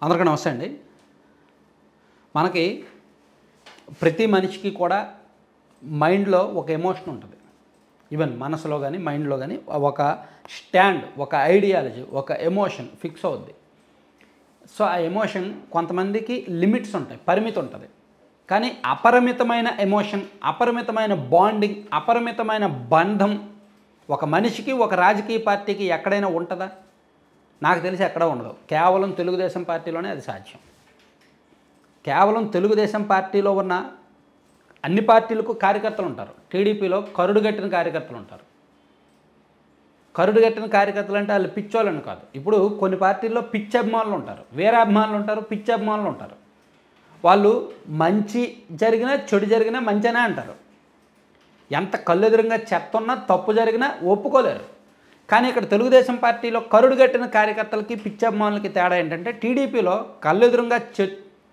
అందరికీ నమస్తే అండి. మనకి ప్రతి మనిషికి కూడా మైండ్లో ఒక ఎమోషన్ ఉంటుంది. ఈవెన్ మనసులో కానీ మైండ్లో కానీ ఒక స్టాండ్, ఒక ఐడియాలజీ, ఒక ఎమోషన్ ఫిక్స్ అవుద్ది. సో ఆ ఎమోషన్ కొంతమందికి లిమిట్స్ ఉంటాయి, పరిమితి ఉంటుంది. కానీ అపరిమితమైన ఎమోషన్, అపరిమితమైన బాండింగ్, అపరిమితమైన బంధం ఒక మనిషికి, ఒక రాజకీయ పార్టీకి ఎక్కడైనా ఉంటుందా? నాకు తెలిసి ఎక్కడ ఉండదు. కేవలం తెలుగుదేశం పార్టీలోనే అది సాధ్యం. కేవలం తెలుగుదేశం పార్టీలో ఉన్న అన్ని పార్టీలకు కార్యకర్తలు ఉంటారు. టీడీపీలో కరుడుగట్టిన కార్యకర్తలు ఉంటారు. కరుడుగట్టిన కార్యకర్తలు అంటే వాళ్ళు పిచ్చోళ్ళని కాదు. ఇప్పుడు కొన్ని పార్టీల్లో పిచ్చి అభిమానులు ఉంటారు, వేరే అభిమానులు ఉంటారు, పిచ్చి అభిమానులు ఉంటారు. వాళ్ళు మంచి జరిగినా చెడు జరిగినా మంచినే అంటారు. ఎంత కళ్ళెదురుగా చెత్త ఉన్నా తప్పు జరిగినా ఒప్పుకోలేరు. కానీ ఇక్కడ తెలుగుదేశం పార్టీలో కరుడుగట్టిన కార్యకర్తలకి పిచ్చి అభిమానులకి తేడా ఏంటంటే, టీడీపీలో కళ్ళెదురుగా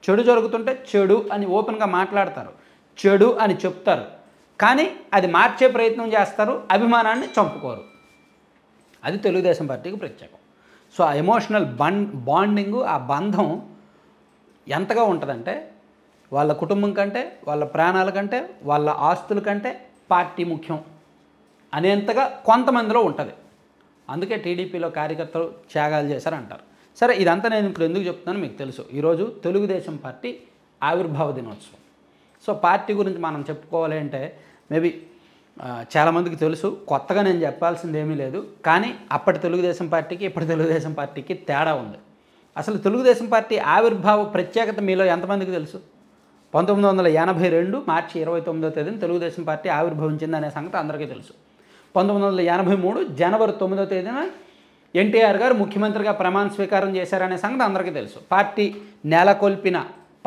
చెడు జరుగుతుంటే చెడు అని ఓపెన్గా మాట్లాడతారు, చెడు అని చెప్తారు, కానీ అది మార్చే ప్రయత్నం చేస్తారు, అభిమానాన్ని చంపుకోరు. అది తెలుగుదేశం పార్టీకి ప్రత్యేకం. సో ఆ ఎమోషనల్ బాండింగు, ఆ బంధం ఎంతగా ఉంటుందంటే, వాళ్ళ కుటుంబం కంటే, వాళ్ళ ప్రాణాల కంటే, వాళ్ళ ఆస్తుల కంటే పార్టీ ముఖ్యం అనేంతగా కొంతమందిలో ఉంటుంది. అందుకే టీడీపీలో కార్యకర్తలు త్యాగాలు చేశారంటారు. సరే, ఇదంతా నేను ఇప్పుడు ఎందుకు చెప్తున్నాను మీకు తెలుసు. ఈరోజు తెలుగుదేశం పార్టీ ఆవిర్భావ దినోత్సవం. సో పార్టీ గురించి మనం చెప్పుకోవాలి అంటే మేబీ చాలామందికి తెలుసు, కొత్తగా నేను చెప్పాల్సింది ఏమీ లేదు. కానీ అప్పటి తెలుగుదేశం పార్టీకి ఇప్పటి తెలుగుదేశం పార్టీకి తేడా ఉంది. అసలు తెలుగుదేశం పార్టీ ఆవిర్భావ ప్రత్యేకత మీలో ఎంతమందికి తెలుసు? 1982 మార్చి 29వ తేదీన తెలుగుదేశం పార్టీ ఆవిర్భవించింది అనే సంగతి అందరికీ తెలుసు. 1983 జనవరి 9వ తేదీన ఎన్టీఆర్ గారు ముఖ్యమంత్రిగా ప్రమాణ స్వీకారం చేశారనే సంగతి అందరికీ తెలుసు. పార్టీ నెలకొల్పిన,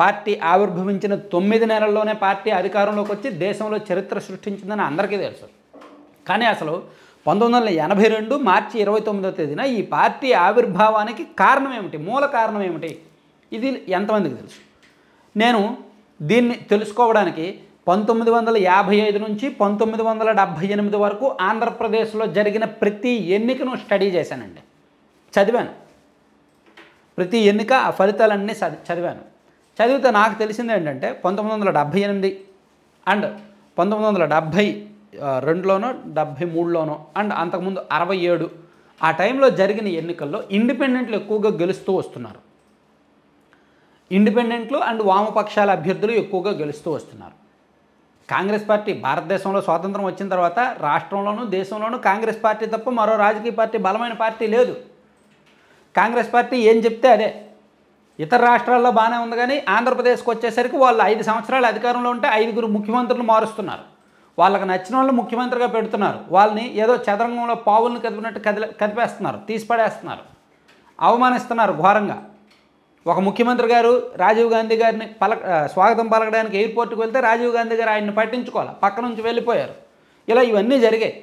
పార్టీ ఆవిర్భవించిన 9 నెలల్లోనే పార్టీ అధికారంలోకి వచ్చి దేశంలో చరిత్ర సృష్టించిందని అందరికీ తెలుసు. కానీ అసలు 1982 మార్చి 29వ తేదీన ఈ పార్టీ ఆవిర్భావానికి కారణం ఏమిటి, మూల కారణం ఏమిటి, ఇది ఎంతమందికి తెలుసు? నేను దీన్ని తెలుసుకోవడానికి 1955 నుంచి 1978 వరకు ఆంధ్రప్రదేశ్లో జరిగిన ప్రతి ఎన్నికను స్టడీ చేశానండి, చదివాను. ప్రతి ఎన్నిక ఆ ఫలితాలన్నీ చదివాను. చదివితే నాకు తెలిసింది ఏంటంటే 1978 అండ్ 1972లోనో 73లోనో అండ్ అంతకుముందు 67 ఆ టైంలో జరిగిన ఎన్నికల్లో ఇండిపెండెంట్లు ఎక్కువగా గెలుస్తూ వస్తున్నారు. ఇండిపెండెంట్లు అండ్ వామపక్షాల అభ్యర్థులు ఎక్కువగా గెలుస్తూ వస్తున్నారు. కాంగ్రెస్ పార్టీ భారతదేశంలో స్వాతంత్రం వచ్చిన తర్వాత రాష్ట్రంలోనూ దేశంలోనూ కాంగ్రెస్ పార్టీ తప్ప మరో రాజకీయ పార్టీ, బలమైన పార్టీ లేదు. కాంగ్రెస్ పార్టీ ఏం చెప్తే అదే. ఇతర రాష్ట్రాల్లో బాగానే ఉంది, కానీ ఆంధ్రప్రదేశ్కి వచ్చేసరికి వాళ్ళు 5 సంవత్సరాలు అధికారంలో ఉంటే 5 ముఖ్యమంత్రులు మారుస్తున్నారు. వాళ్ళకి నచ్చిన వాళ్ళు ముఖ్యమంత్రిగా పెడుతున్నారు. వాళ్ళని ఏదో చదరంగంలో పావులను కదిపినట్టు కదిపేస్తున్నారు, తీసిపడేస్తున్నారు, అవమానిస్తున్నారు ఘోరంగా. ఒక ముఖ్యమంత్రి గారు రాజీవ్ గాంధీ గారిని స్వాగతం పలకడానికి ఎయిర్పోర్ట్కి వెళ్తే రాజీవ్ గాంధీ గారు ఆయన్ని పట్టించుకోవాలి, పక్క నుంచి వెళ్ళిపోయారు. ఇలా ఇవన్నీ జరిగాయి.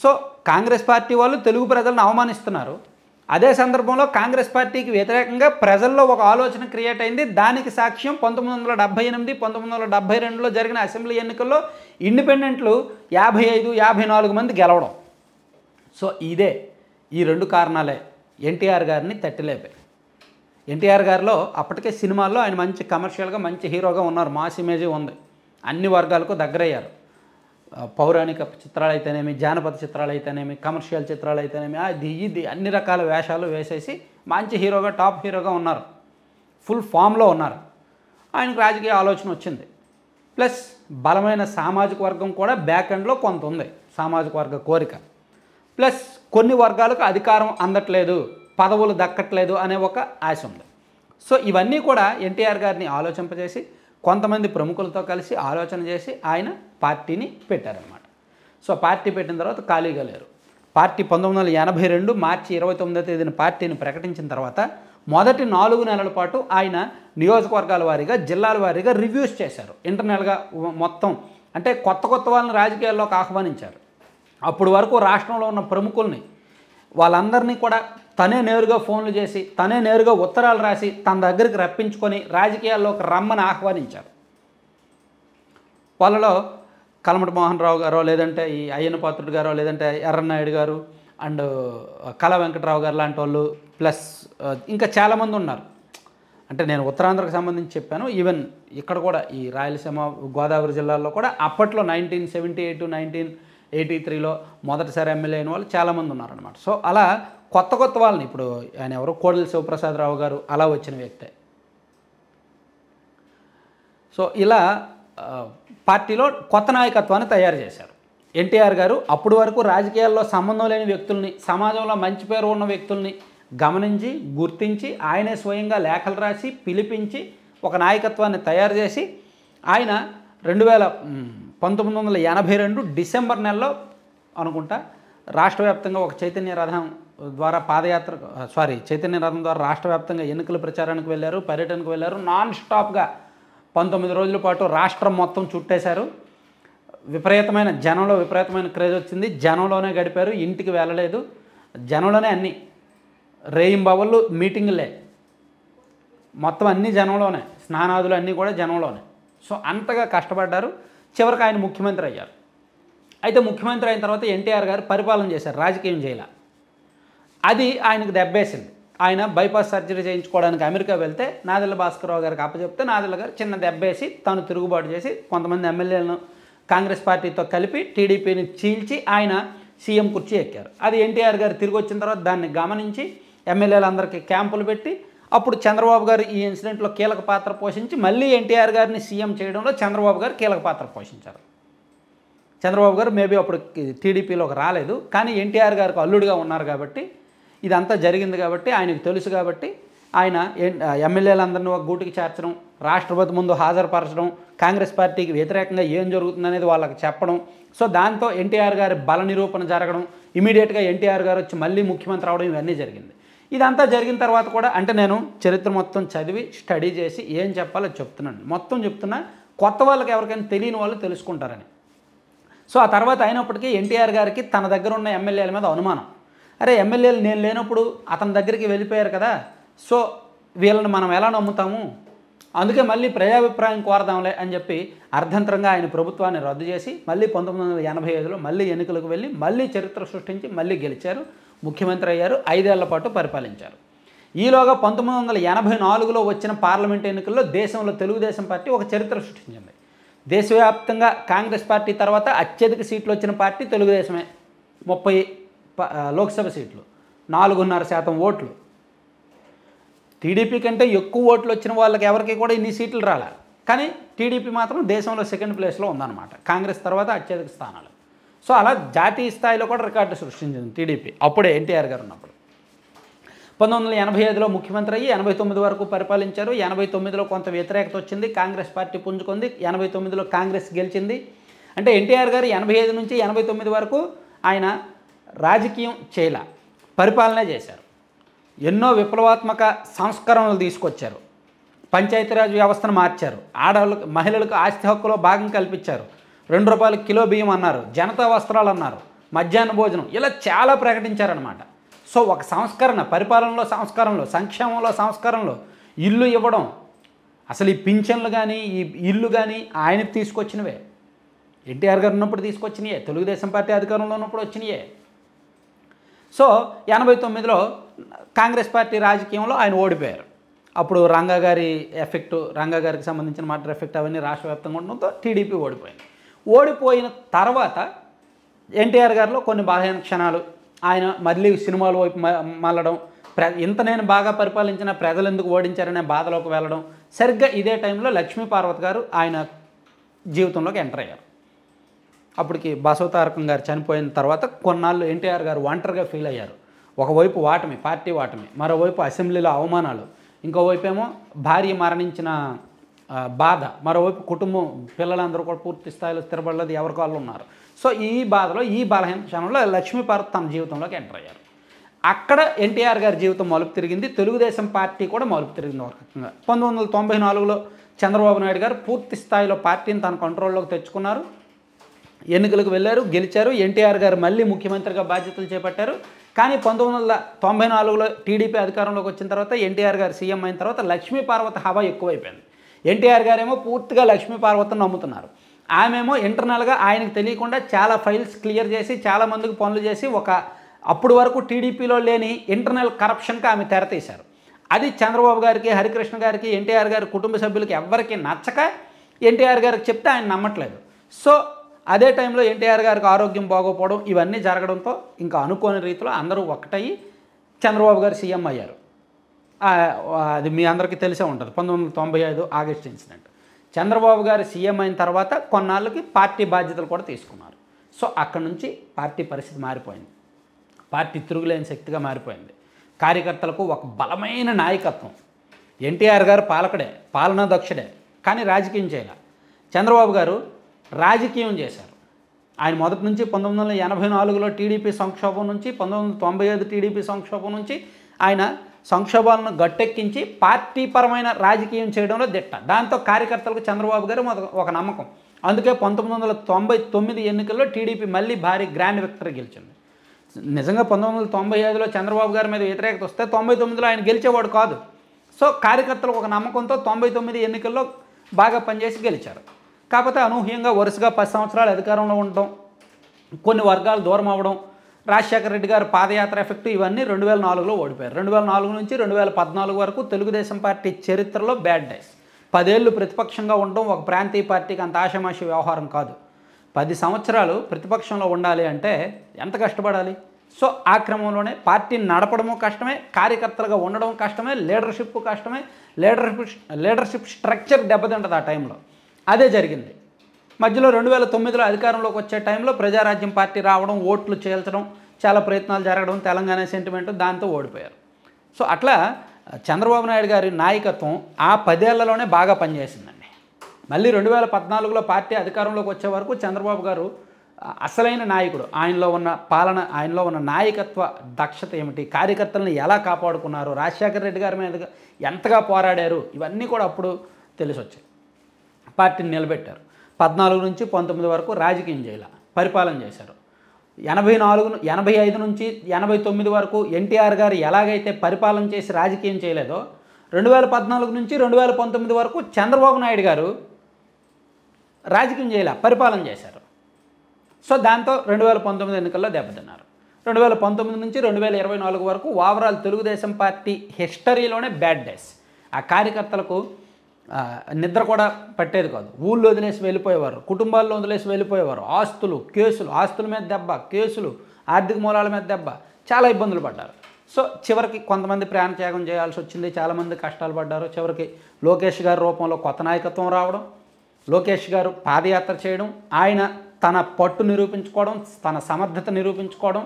సో కాంగ్రెస్ పార్టీ వాళ్ళు తెలుగు ప్రజలను అవమానిస్తున్నారు. అదే సందర్భంలో కాంగ్రెస్ పార్టీకి వ్యతిరేకంగా ప్రజల్లో ఒక ఆలోచన క్రియేట్ అయింది. దానికి సాక్ష్యం 1978, 1972లో జరిగిన అసెంబ్లీ ఎన్నికల్లో ఇండిపెండెంట్లు 55, 54 మంది గెలవడం. సో ఈ 2 కారణాలే ఎన్టీఆర్ గారిని తట్టిలేపాయి. ఎన్టీఆర్ గారిలో అప్పటికే సినిమాల్లో ఆయన మంచి కమర్షియల్గా మంచి హీరోగా ఉన్నారు, మాస్ ఇమేజీ ఉంది, అన్ని వర్గాలకు దగ్గరయ్యారు. పౌరాణిక చిత్రాలు అయితేనేమి, జానపద చిత్రాలు అయితేనేమి, కమర్షియల్ చిత్రాలు అయితేనేమి, ఇది అన్ని రకాల వేషాలు వేసేసి మంచి హీరోగా, టాప్ హీరోగా ఉన్నారు, ఫుల్ ఫామ్లో ఉన్నారు. ఆయనకు రాజకీయ ఆలోచన వచ్చింది. ప్లస్ బలమైన సామాజిక వర్గం కూడా బ్యాక్ ఎండ్లో కొంత ఉంది, సామాజిక వర్గ కోరిక. ప్లస్ కొన్ని వర్గాలకు అధికారం అందట్లేదు, పదవులు దక్కట్లేదు అనే ఒక ఆశ ఉంది. సో ఇవన్నీ కూడా ఎన్టీఆర్ గారిని ఆలోచింపజేసి కొంతమంది ప్రముఖులతో కలిసి ఆలోచన చేసి ఆయన పార్టీని పెట్టారనమాట. సో పార్టీ పెట్టిన తర్వాత ఖాళీగా లేరు. పార్టీ 1982 మార్చి 29వ తేదీన పార్టీని ప్రకటించిన తర్వాత మొదటి 4 నెలల పాటు ఆయన నియోజకవర్గాల వారీగా, జిల్లాల వారీగా రివ్యూస్ చేశారు. ఇంటర్నల్గా మొత్తం అంటే కొత్త వాళ్ళని రాజకీయాల్లోకి ఆహ్వానించారు. అప్పుడు వరకు రాష్ట్రంలో ఉన్న ప్రముఖుల్ని వాళ్ళందరినీ కూడా తనే నేరుగా ఫోన్లు చేసి, తనే నేరుగా ఉత్తరాలు రాసి తన దగ్గరికి రప్పించుకొని రాజకీయాల్లోకి రమ్మని ఆహ్వానించారు. వాళ్ళలో కలమటి మోహన్ రావు గారో, లేదంటే ఈ అయ్యన్న పాత్రుడు గారో, లేదంటే ఎర్రన్నాయుడు గారు అండ్ కళా వెంకటరావు గారు లాంటి వాళ్ళు, ప్లస్ ఇంకా చాలామంది ఉన్నారు. అంటే నేను ఉత్తరాంధ్రకు సంబంధించి చెప్పాను. ఈవెన్ ఇక్కడ కూడా ఈ రాయలసీమ, గోదావరి జిల్లాల్లో కూడా అప్పట్లో 1978, 1983లో మొదటిసారి ఎమ్మెల్యే అయిన వాళ్ళు చాలామంది ఉన్నారనమాట. సో అలా కొత్త కొత్త వాళ్ళని, ఇప్పుడు ఆయన ఎవరు, కోడెల శివప్రసాదరావు గారు అలా వచ్చిన వ్యక్తే. సో ఇలా పార్టీలో కొత్త నాయకత్వాన్ని తయారు చేశారు. ఎన్టీఆర్ గారు అప్పటి వరకు రాజకీయాల్లో సంబంధం లేని వ్యక్తుల్ని, సమాజంలో మంచి పేరు ఉన్న వ్యక్తుల్ని గమనించి, గుర్తించి, ఆయనే స్వయంగా లేఖలు రాసి పిలిపించి ఒక నాయకత్వాన్ని తయారు చేసి ఆయన 1982 డిసెంబర్ నెలలో అనుకుంటా రాష్ట్ర వ్యాప్తంగా ఒక చైతన్య రథం ద్వారా చైతన్య రథం ద్వారా రాష్ట్ర వ్యాప్తంగా ఎన్నికల ప్రచారానికి వెళ్ళారు, పర్యటనకు వెళ్ళారు. నాన్ స్టాప్గా 19 రోజుల పాటు రాష్ట్రం మొత్తం చుట్టేశారు. జనంలో విపరీతమైన క్రేజ్ వచ్చింది. జనంలోనే గడిపారు, ఇంటికి వెళ్ళలేదు. జనంలోనే అన్నీ రేయింబవళ్ళు మీటింగులే, మొత్తం అన్నీ జనంలోనే, స్నానాదులు అన్నీ కూడా జనంలోనే. సో అంతగా కష్టపడ్డారు. చివరికి ఆయన ముఖ్యమంత్రి అయ్యారు. అయితే ముఖ్యమంత్రి అయిన తర్వాత ఎన్టీఆర్ గారు పరిపాలన చేశారు, రాజకీయం చేయాల. అది ఆయనకు దెబ్బేసింది. ఆయన బైపాస్ సర్జరీ చేయించుకోవడానికి అమెరికా వెళ్తే నాదెళ్ల భాస్కరరావు గారికి అప్పచెప్తే నాదెళ్ల గారు చిన్న దెబ్బేసి తాను తిరుగుబాటు చేసి కొంతమంది ఎమ్మెల్యేలను కాంగ్రెస్ పార్టీతో కలిపి టీడీపీని చీల్చి ఆయన సీఎం కుర్చీ ఎక్కారు. అది ఎన్టీఆర్ గారు తిరిగి వచ్చిన తర్వాత దాన్ని గమనించి ఎమ్మెల్యేలందరికీ క్యాంపులు పెట్టి అప్పుడు చంద్రబాబు గారు ఈ ఇన్సిడెంట్లో కీలక పాత్ర పోషించి మళ్ళీ ఎన్టీఆర్ గారిని సీఎం చేయడంలో చంద్రబాబు గారు కీలక పాత్ర పోషించారు. చంద్రబాబు గారు మేబీ అప్పుడు టీడీపీలోకి రాలేదు, కానీ ఎన్టీఆర్ గారికి అల్లుడుగా ఉన్నారు కాబట్టి, ఇదంతా జరిగింది కాబట్టి, ఆయనకు తెలుసు కాబట్టి ఆయన ఎమ్మెల్యేలందరినీ ఒక గూటికి చేర్చడం, రాష్ట్రపతి ముందు హాజరుపరచడం, కాంగ్రెస్ పార్టీకి వ్యతిరేకంగా ఏం జరుగుతుందనేది వాళ్ళకి చెప్పడం. సో దాంతో ఎన్టీఆర్ గారి బల నిరూపణ జరగడం, ఇమీడియట్గా ఎన్టీఆర్ గారు వచ్చి మళ్ళీ ముఖ్యమంత్రి అవడం, ఇవన్నీ జరిగింది. ఇదంతా జరిగిన తర్వాత కూడా, అంటే నేను చరిత్ర మొత్తం చదివి స్టడీ చేసి ఏం చెప్పాలో చెప్తున్నాను, మొత్తం చెప్తున్నా, కొత్త వాళ్ళకి ఎవరికైనా తెలియని వాళ్ళు తెలుసుకుంటారని. సో ఆ తర్వాత అయినప్పటికీ ఎన్టీఆర్ గారికి తన దగ్గర ఉన్న ఎమ్మెల్యేల మీద అనుమానం. అరే ఎమ్మెల్యేలు నేను లేనప్పుడు అతని దగ్గరికి వెళ్ళిపోయారు కదా, సో వీళ్ళని మనం ఎలా నమ్ముతాము, అందుకే మళ్ళీ ప్రజాభిప్రాయం కోరదాంలే అని చెప్పి అర్ధంతరంగా ఆయన ప్రభుత్వాన్ని రద్దు చేసి మళ్ళీ 1985లో మళ్ళీ ఎన్నికలకు వెళ్ళి మళ్ళీ చరిత్ర సృష్టించి మళ్ళీ గెలిచారు, ముఖ్యమంత్రి అయ్యారు, 5 ఏళ్ల పాటు పరిపాలించారు. ఈలోగా 1984లో వచ్చిన పార్లమెంట్ ఎన్నికల్లో దేశంలో తెలుగుదేశం పార్టీ ఒక చరిత్ర సృష్టించింది. దేశవ్యాప్తంగా కాంగ్రెస్ పార్టీ తర్వాత అత్యధిక సీట్లు వచ్చిన పార్టీ తెలుగుదేశమే. 30 లోక్సభ సీట్లు, 4.5% ఓట్లు. టీడీపీ కంటే ఎక్కువ ఓట్లు వచ్చిన వాళ్ళకి ఎవరికి కూడా ఇన్ని సీట్లు రాలే, కానీ టీడీపీ మాత్రం దేశంలో సెకండ్ ప్లేస్లో ఉందన్నమాట, కాంగ్రెస్ తర్వాత అత్యధిక స్థానాలు. సో అలా జాతీయ స్థాయిలో కూడా రికార్డు సృష్టించింది టీడీపీ అప్పుడే ఎన్టీఆర్ గారు ఉన్నప్పుడు. 1985లో ముఖ్యమంత్రి అయ్యి 89 వరకు పరిపాలించారు. 89లో కొంత వ్యతిరేకత వచ్చింది, కాంగ్రెస్ పార్టీ పుంజుకుంది. 89లో కాంగ్రెస్ గెలిచింది. అంటే ఎన్టీఆర్ గారు 85 నుంచి 89 వరకు ఆయన రాజకీయం చేయల, పరిపాలనే చేశారు. ఎన్నో విప్లవాత్మక సంస్కరణలు తీసుకొచ్చారు. పంచాయతీరాజ్ వ్యవస్థను మార్చారు. ఆడవాళ్ళకు, మహిళలకు ఆస్తి హక్కులో భాగం కల్పించారు. 2 రూపాయల కిలో బియ్యం అన్నారు, జనతా వస్త్రాలు అన్నారు, మధ్యాహ్న భోజనం, ఇలా చాలా ప్రకటించారనమాట. సో ఒక సంస్కరణ, పరిపాలనలో సంస్కరణలు, సంక్షేమంలో సంస్కరణలు, ఇల్లు ఇవ్వడం, అసలు ఈ పింఛన్లు కానీ ఈ ఇల్లు కానీ ఆయనకు తీసుకొచ్చినవే, ఎన్టీఆర్ గారు ఉన్నప్పుడు తీసుకొచ్చినాయే, తెలుగుదేశం పార్టీ అధికారంలో ఉన్నప్పుడు వచ్చినాయే. సో 89లో కాంగ్రెస్ పార్టీ రాజకీయంలో ఆయన ఓడిపోయారు. అప్పుడు రంగా గారి ఎఫెక్టు, రంగా గారికి సంబంధించిన మాట ఎఫెక్ట్ అవన్నీ రాష్ట్ర వ్యాప్తంగా ఉండడంతో టీడీపీ ఓడిపోయింది. ఓడిపోయిన తర్వాత ఎన్టీఆర్ గారిలో కొన్ని బలహీన క్షణాలు, ఆయన మళ్ళీ సినిమాల వైపు మళ్ళడం, ఇంత నేను బాగా పరిపాలించిన ప్రజలు ఎందుకు ఓడించారనే బాధలోకి వెళ్ళడం. సరిగ్గా ఇదే టైంలో లక్ష్మీపార్వతి గారు ఆయన జీవితంలోకి ఎంటర్ అయ్యారు. అప్పటికి బసవతారకం గారు చనిపోయిన తర్వాత కొన్నాళ్ళు ఎన్టీఆర్ గారు ఒంటరిగా ఫీల్ అయ్యారు. ఒకవైపు వాటమి, పార్టీ వాటమి, మరోవైపు అసెంబ్లీలో అవమానాలు, ఇంకోవైపు ఏమో భార్య మరణించిన బాధ, మరోవైపు కుటుంబం, పిల్లలందరూ కూడా పూర్తి స్థాయిలో స్థిరపడలేదు, ఎవరికి వాళ్ళు ఉన్నారు. సో ఈ బాధలో, ఈ బలహీన క్షణంలో లక్ష్మీపార్వతి తన జీవితంలోకి ఎంటర్ అయ్యారు. అక్కడ ఎన్టీఆర్ గారి జీవితం మలుపు తిరిగింది, తెలుగుదేశం పార్టీ కూడా మలుపు తిరిగింది ఒక రకంగా. 1994లో చంద్రబాబు నాయుడు గారు పూర్తి స్థాయిలో పార్టీని తన కంట్రోల్లోకి తెచ్చుకున్నారు. ఎన్నికలకు వెళ్ళారు, గెలిచారు. ఎన్టీఆర్ గారు మళ్ళీ ముఖ్యమంత్రిగా బాధ్యతలు చేపట్టారు. కానీ 1994లో టీడీపీ అధికారంలోకి వచ్చిన తర్వాత, ఎన్టీఆర్ గారు సీఎం అయిన తర్వాత లక్ష్మీపార్వతి హవా ఎక్కువైపోయింది. ఎన్టీఆర్ గారేమో పూర్తిగా లక్ష్మీపార్వతిని నమ్ముతున్నారు. ఆమెమో ఇంటర్నల్గా ఆయనకు తెలియకుండా చాలా ఫైల్స్ క్లియర్ చేసి, చాలామందికి పనులు చేసి, ఒక అప్పుడు వరకు టీడీపీలో లేని ఇంటర్నల్ కరప్షన్కి ఆమె తెరతీశారు. అది చంద్రబాబు గారికి, హరికృష్ణ గారికి, ఎన్టీఆర్ గారి కుటుంబ సభ్యులకి ఎవ్వరికి నచ్చక ఎన్టీఆర్ గారికి చెప్తే ఆయన నమ్మట్లేదు. సో అదే టైంలో ఎన్టీఆర్ గారికి ఆరోగ్యం బాగోపోవడం ఇవన్నీ జరగడంతో ఇంకా అనుకోని రీతిలో అందరూ ఒక్కటయ్యి చంద్రబాబు గారు సీఎం అయ్యారు. అది మీ అందరికీ తెలిసే ఉంటుంది, 1995 ఆగస్టు ఇన్సిడెంట్. చంద్రబాబు గారు సీఎం అయిన తర్వాత కొన్నాళ్ళకి పార్టీ బాధ్యతలు కూడా తీసుకున్నారు. సో అక్కడి నుంచి పార్టీ పరిస్థితి మారిపోయింది. పార్టీ తిరుగులేని శక్తిగా మారిపోయింది. కార్యకర్తలకు ఒక బలమైన నాయకత్వం. ఎన్టీఆర్ గారు పాలకుడే, పాలనా దక్షుడే, కానీ రాజకీయం చేయాలి. చంద్రబాబు గారు రాజకీయం చేశారు. ఆయన మొదటి నుంచి 1984లో టీడీపీ సంక్షోభం నుంచి 1995 టీడీపీ సంక్షోభం నుంచి ఆయన సంక్షోభాలను గట్టెక్కించి పార్టీపరమైన రాజకీయం చేయడంలో దిట్ట. దాంతో కార్యకర్తలకు చంద్రబాబు గారు ఒక నమ్మకం. అందుకే 1999 ఎన్నికల్లో టీడీపీ మళ్ళీ భారీ గ్రాండ్ విక్టరీ గెలిచింది. నిజంగా 1995లో చంద్రబాబు గారి మీద వ్యతిరేకత వస్తే 99లో ఆయన గెలిచేవాడు కాదు. సో కార్యకర్తలకు ఒక నమ్మకంతో 99 ఎన్నికల్లో బాగా పనిచేసి గెలిచారు. కాకపోతే అనూహ్యంగా వరుసగా 10 సంవత్సరాలు అధికారంలో ఉండడం, కొన్ని వర్గాలు దూరం అవ్వడం, రాజశేఖర రెడ్డి గారు పాదయాత్ర ఎఫెక్ట్ ఇవన్నీ 2004లో ఓడిపోయారు. 2004 నుంచి 2014 వరకు తెలుగుదేశం పార్టీ చరిత్రలో బ్యాడ్ డేస్. 10 ఏళ్ళు ప్రతిపక్షంగా ఉండడం ఒక ప్రాంతీయ పార్టీకి అంత ఆషామాషి వ్యవహారం కాదు. 10 సంవత్సరాలు ప్రతిపక్షంలో ఉండాలి అంటే ఎంత కష్టపడాలి? సో ఆ క్రమంలోనే పార్టీని నడపడము కష్టమే, కార్యకర్తలుగా ఉండడం కష్టమే, లీడర్షిప్ కష్టమే, లీడర్షిప్ స్ట్రక్చర్ దెబ్బతింటుంది ఆ టైంలో. అదే జరిగింది. మధ్యలో 2009లో అధికారంలోకి వచ్చే టైంలో ప్రజారాజ్యం పార్టీ రావడం, ఓట్లు చేల్చడం, చాలా ప్రయత్నాలు జరగడం, తెలంగాణ సెంటిమెంట్, దాంతో ఓడిపోయారు. సో అట్లా చంద్రబాబు నాయుడు గారి నాయకత్వం ఆ 10 ఏళ్లలోనే బాగా పనిచేసిందండి. మళ్ళీ 2014లో పార్టీ అధికారంలోకి వచ్చే వరకు చంద్రబాబు గారు అసలైన నాయకుడు. ఆయనలో ఉన్న పాలన, ఆయనలో ఉన్న నాయకత్వ దక్షత ఏమిటి, కార్యకర్తలను ఎలా కాపాడుకున్నారు, రాజశేఖర రెడ్డి గారి మీద ఎంతగా పోరాడారు, ఇవన్నీ కూడా అప్పుడు తెలిసి వచ్చాయి. పార్టీని నిలబెట్టారు. 14 నుంచి 19 వరకు రాజకీయం చేయాల, పరిపాలన చేశారు. 85 నుంచి 89 వరకు ఎన్టీఆర్ గారు ఎలాగైతే పరిపాలన చేసి రాజకీయం చేయలేదో 2014 నుంచి 2019 వరకు చంద్రబాబు నాయుడు గారు రాజకీయం చేయాల, పరిపాలన చేశారు. సో దాంతో 2019 ఎన్నికల్లో దెబ్బతిన్నారు. 2019 నుంచి 2024 వరకు ఓవరాల్ తెలుగుదేశం పార్టీ హిస్టరీలోనే బ్యాడ్ డేస్. ఆ కార్యకర్తలకు నిద్ర కూడా పట్టేది కాదు. ఊళ్ళో వదిలేసి వెళ్ళిపోయేవారు, కుటుంబాల్లో వదిలేసి వెళ్ళిపోయేవారు. ఆస్తులు, కేసులు, ఆస్తుల మీద దెబ్బ, కేసులు, ఆర్థిక మూలాల మీద దెబ్బ, చాలా ఇబ్బందులు పడ్డారు. సో చివరికి కొంతమంది ప్రాణత్యాగం చేయాల్సి వచ్చింది, చాలామంది కష్టాలు పడ్డారు. చివరికి లోకేష్ గారి రూపంలో కొత్త నాయకత్వం రావడం, లోకేష్ గారు పాదయాత్ర చేయడం, ఆయన తన పట్టు నిరూపించుకోవడం, తన సమర్థత నిరూపించుకోవడం,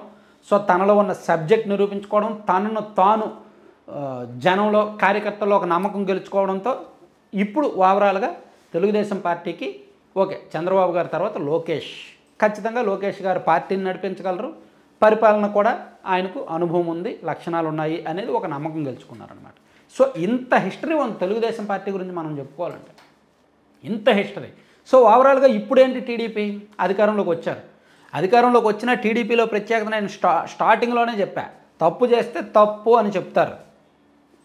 సో తనలో ఉన్న సబ్జెక్ట్ నిరూపించుకోవడం, తనను తాను జనంలో, కార్యకర్తల్లో ఒక నమ్మకం గెలుచుకోవడంతో ఇప్పుడు ఓవరాల్గా తెలుగుదేశం పార్టీకి ఓకే, చంద్రబాబు గారి తర్వాత లోకేష్, ఖచ్చితంగా లోకేష్ గారు పార్టీని నడిపించగలరు, పరిపాలన కూడా ఆయనకు అనుభవం ఉంది, లక్షణాలు ఉన్నాయి అనేది ఒక నమ్మకం గెలుచుకున్నారనమాట. సో ఇంత హిస్టరీ ఉంది తెలుగుదేశం పార్టీ గురించి మనం చెప్పుకోవాలంటే, ఇంత హిస్టరీ. సో ఓవరాల్గా ఇప్పుడేంటి, టీడీపీ అధికారంలోకి వచ్చారు. అధికారంలోకి వచ్చిన టీడీపీలో ప్రత్యేకత నేను స్టార్టింగ్లోనే చెప్పా, తప్పు చేస్తే తప్పు అని చెప్తారు.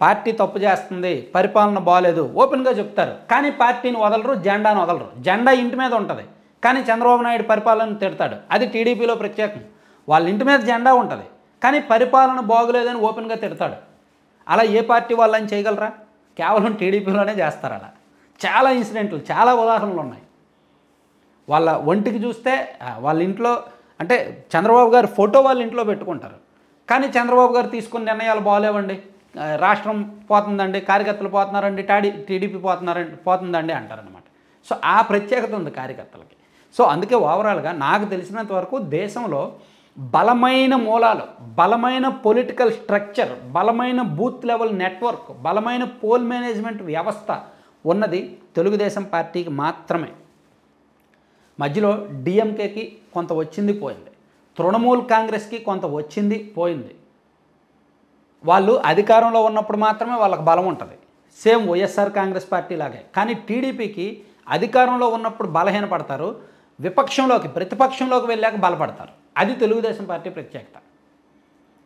పార్టీ తప్పు చేస్తుంది, పరిపాలన బాగాలేదు ఓపెన్గా చెప్తారు, కానీ పార్టీని వదలరు, జెండాను వదలరు. జెండా ఇంటి మీద ఉంటుంది, కానీ చంద్రబాబు నాయుడు పరిపాలన తిడతాడు. అది టీడీపీలో ప్రత్యేకం. వాళ్ళ ఇంటి మీద జెండా ఉంటుంది, కానీ పరిపాలన బాగోలేదని ఓపెన్గా తిడతాడు. అలా ఏ పార్టీ వాళ్ళని చేయగలరా? కేవలం టీడీపీలోనే చేస్తారు అలా. చాలా ఇన్సిడెంట్లు, చాలా ఉదాహరణలు ఉన్నాయి. వాళ్ళ ఒంటికి చూస్తే వాళ్ళ ఇంట్లో, అంటే చంద్రబాబు గారు ఫోటో వాళ్ళ ఇంట్లో పెట్టుకుంటారు, కానీ చంద్రబాబు గారు తీసుకున్న నిర్ణయాలు బాగోలేవండి, రాష్ట్రం పోతుందండి, కార్యకర్తలు పోతున్నారండి, టీడీపీ పోతుందండి అంటారనమాట. సో ఆ ప్రత్యేకత ఉంది కార్యకర్తలకి. సో అందుకే ఓవరాల్గా నాకు తెలిసినంత వరకు దేశంలో బలమైన మూలాలు, బలమైన పొలిటికల్ స్ట్రక్చర్, బలమైన బూత్ లెవెల్ నెట్వర్క్, బలమైన పోల్ మేనేజ్మెంట్ వ్యవస్థ ఉన్నది తెలుగుదేశం పార్టీకి మాత్రమే. మధ్యలో డిఎంకేకి కొంత వచ్చింది పోయింది, తృణమూల్ కాంగ్రెస్కి కొంత వచ్చింది పోయింది. వాళ్ళు అధికారంలో ఉన్నప్పుడు మాత్రమే వాళ్ళకి బలం ఉంటుంది, సేమ్ వైఎస్ఆర్ కాంగ్రెస్ పార్టీ లాగే. కానీ టీడీపీకి అధికారంలో ఉన్నప్పుడు బలహీనపడతారు, విపక్షంలోకి, ప్రతిపక్షంలోకి వెళ్ళాక బలపడతారు. అది తెలుగుదేశం పార్టీ ప్రత్యేకత.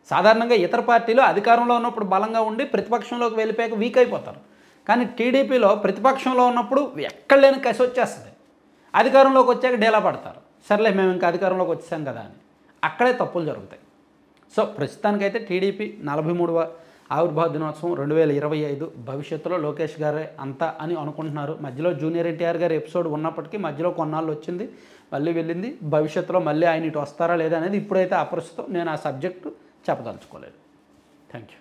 సాధారణంగా ఇతర పార్టీలు అధికారంలో ఉన్నప్పుడు బలంగా ఉండి ప్రతిపక్షంలోకి వెళ్ళిపోయాక వీక్ అయిపోతారు. కానీ టీడీపీలో ప్రతిపక్షంలో ఉన్నప్పుడు ఎక్కడ లేని కసి వచ్చేస్తుంది, అధికారంలోకి వచ్చాక డేలా పడతారు. సర్లే మేము ఇంకా అధికారంలోకి వచ్చాం కదా అని, అక్కడే తప్పులు జరుగుతాయి. సో ప్రస్తుతానికైతే టీడీపీ 43వ ఆవిర్భావ దినోత్సవం 2025 భవిష్యత్తులో లోకేష్ గారే అంతా అని అనుకుంటున్నారు. మధ్యలో జూనియర్ ఎన్టీఆర్ గారి ఎపిసోడ్ ఉన్నప్పటికీ మధ్యలో కొన్నాళ్ళు వచ్చింది, మళ్ళీ వెళ్ళింది. భవిష్యత్తులో మళ్ళీ ఆయన ఇటు వస్తారా లేదా అనేది ఇప్పుడైతే అప్రస్తుతం. నేను ఆ సబ్జెక్టు చెప్పదలుచుకోలేదు. Thank you.